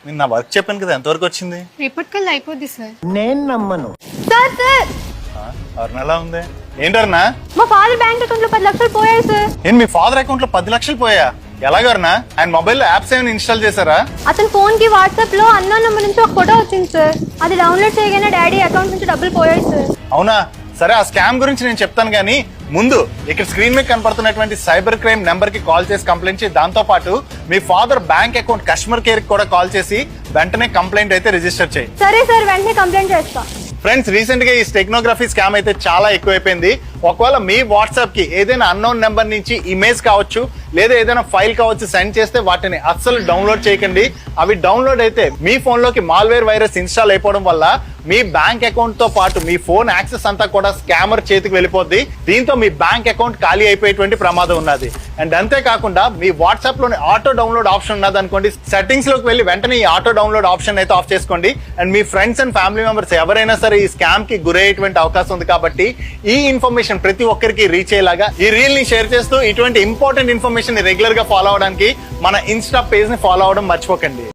నేను నా వర్క్ చెప్పాను కదా, ఎంతవరకు వచ్చింది? రేపటికల్లా అయిపోద్ది సార్. నేను నమ్మను. సార్ సార్ అరుణ ఎలా ఉంది? ఏంటన్నా? మా ఫాదర్ బ్యాంక్ అకౌంట్ లో 10 లక్షలు పోయాయి సార్. ఏంటి మీ ఫాదర్ అకౌంట్ లో 10 లక్షలు పోయా? ఎలాగన్నా? ఆయన మొబైల్ యాప్స్ ఏమైనా ఇన్స్టాల్ చేశారా? అతని ఫోన్ కి వాట్సాప్ లో అన్నోన్ నెంబర్ నుంచి ఒక ఫోటో వచ్చింది సార్. అది డౌన్లోడ్ చేయగానే డాడీ అకౌంట్ నుంచి డబ్బులు పోయాయి సార్. అవునా? సరే, ఆ స్కామ్ గురించి నేను చెప్తాను కానీ ముందు ఇక్కడ స్క్రీన్ మీద కనపడుతున్నటువంటి సైబర్ క్రైమ్ నెంబర్ కి కాల్ చేసి కంప్లైంట్ చేసి, దాంతో పాటు మీ father bank account customer care కి కూడా కాల్ చేసి వెంటనే కంప్లైంట్ అయితే రిజిస్టర్ చేయి. సరే సార్, వెంటనే కంప్లైంట్ చేస్తా. ఫ్రెండ్స్, రీసెంట్ గా ఈ స్టెక్నోగ్రఫీ స్కామ్ అయితే చాలా ఎక్కువైపోయింది. ఒకవేళ మీ వాట్సాప్ కి ఏదైనా అన్నోన్ నెంబర్ నుంచి ఇమేజ్ కావచ్చు లేదా ఏదైనా ఫైల్ కావచ్చు సెండ్ చేస్తే వాటిని అస్సలు డౌన్లోడ్ చేయకండి. అవి డౌన్లోడ్ అయితే మీ ఫోన్ లోకి మాల్వేర్ వైరస్ ఇన్స్టాల్ అయిపోవడం వల్ల మీ బ్యాంక్ అకౌంట్ తో పాటు మీ ఫోన్ యాక్సెస్ అంతా కూడా స్కామర్ చేతికి వెళ్ళిపోద్ది. దీంతో మీ బ్యాంక్ అకౌంట్ ఖాళీ అయిపోయేటువంటి ప్రమాదం ఉన్నది. అండ్ అంతేకాకుండా మీ వాట్సాప్ లోని ఆటో డౌన్లోడ్ ఆప్షన్ ఉన్నది అనుకోండి, సెట్టింగ్స్ లోకి వెళ్ళి వెంటనే ఈ ఆటో డౌన్లోడ్ ఆప్షన్ అయితే ఆఫ్ చేసుకోండి. And me friends and family members ఎవరైనా సరే ఈ స్కామ్ కి గురయ్యేటువంటి అవకాశం ఉంది కాబట్టి ఈ ఇన్ఫర్మేషన్ ప్రతి ఒక్కరికి రీచ్ అయ్యేలాగా ఈ రీల్ ని షేర్ చేస్తూ ఇటువంటి ఇంపార్టెంట్ ఇన్ఫర్మేషన్ రెగ్యులర్ గా ఫాలో అవడానికి మన ఇన్స్టా పేజ్ ని ఫాలో అవడం మర్చిపోకండి.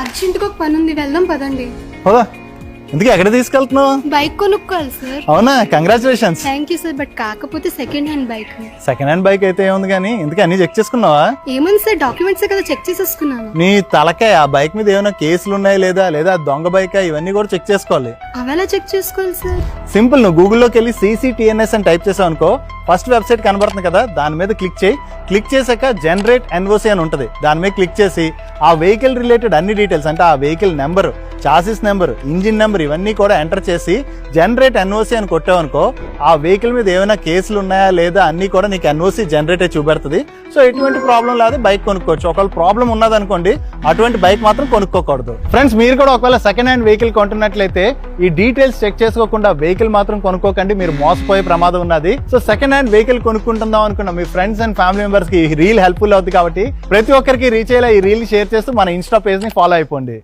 అర్జెంట్గా ఒక పని ఉంది, వెళ్దాం పదండి. ఎందుకు ఎక్కడ తీసుకెళ్తున్నావు? బైక్ కొనుక్కోవాలి సార్. అవునా? Congratulations. Thank you sir, but కాకపోతే second hand bike. Second hand bike అయితే ఏముంది కానీ, ఎందుకు అన్ని చెక్ చేసుకున్నావా? ఏముంది సార్, డాక్యుమెంట్స్ కదా చెక్ చేసేసుకున్నాను. నీ తలకాయ, ఆ బైక్ మీద ఏమైనా కేసులు ఉన్నాయి లేదా దొంగ బైక్, ఇవన్నీ కూడా చెక్ చేసుకోవాలి. అవెలా చెక్ చేసుకోవాలి సార్? సింపుల్, నువ్వు గూగుల్లోకి వెళ్ళి CCTNS అని టైప్ చేసావు అనుకో, ఫస్ట్ వెబ్సైట్ కనబడుతుంది కదా, దాని మీద క్లిక్ చేయి. క్లిక్ చేశాక జనరేట్ NOC అని ఉంటుంది, దాని మీద క్లిక్ చేసి ఆ వెహికల్ రిలేటెడ్ అన్ని డీటెయిల్స్ అంటే ఆ vehicle number, chassis number, engine number ఇవన్నీ కూడా ఎంటర్ చేసి జనరేట్ NOC అని కొట్టావనుకో, ఆ వెహికల్ మీద ఏమైనా కేసులు ఉన్నాయా లేదా అన్ని కూడా నీకు NOC జనరేట్ అయి చూపెడుతుంది. సో ఎటువంటి ప్రాబ్లం లేదు, బైక్ కొనుక్కోవచ్చు. ఒకవేళ ప్రాబ్లం ఉన్నదనుకోండి, అటువంటి బైక్ మాత్రం కొనుక్కోకూడదు. ఫ్రెండ్స్, మీరు కూడా ఒకవేళ సెకండ్ హ్యాండ్ వెహికల్ కొంటున్నట్లయితే ఈ డీటెయిల్స్ చెక్ చేసుకోకుండా వెహికల్ మాత్రం కొనుక్కోకండి, మీరు మోసపోయే ప్రమాదం ఉన్నది. సో సెకండ్ హ్యాండ్ వెహికల్ కొనుక్కుంటుందాం అనుకున్న మీ ఫ్రెండ్స్ అండ్ ఫ్యామిలీ మెంబర్స్ కి ఈ రీల్ హెల్ప్ఫుల్ అవుతుంది కాబట్టి ప్రతి ఒక్కరికి రీచ్ అయ్యేలా ఈ రీల్ షేర్ చేస్తూ మన ఇన్స్టా పేజ్ ని ఫాలో అయిపోండి.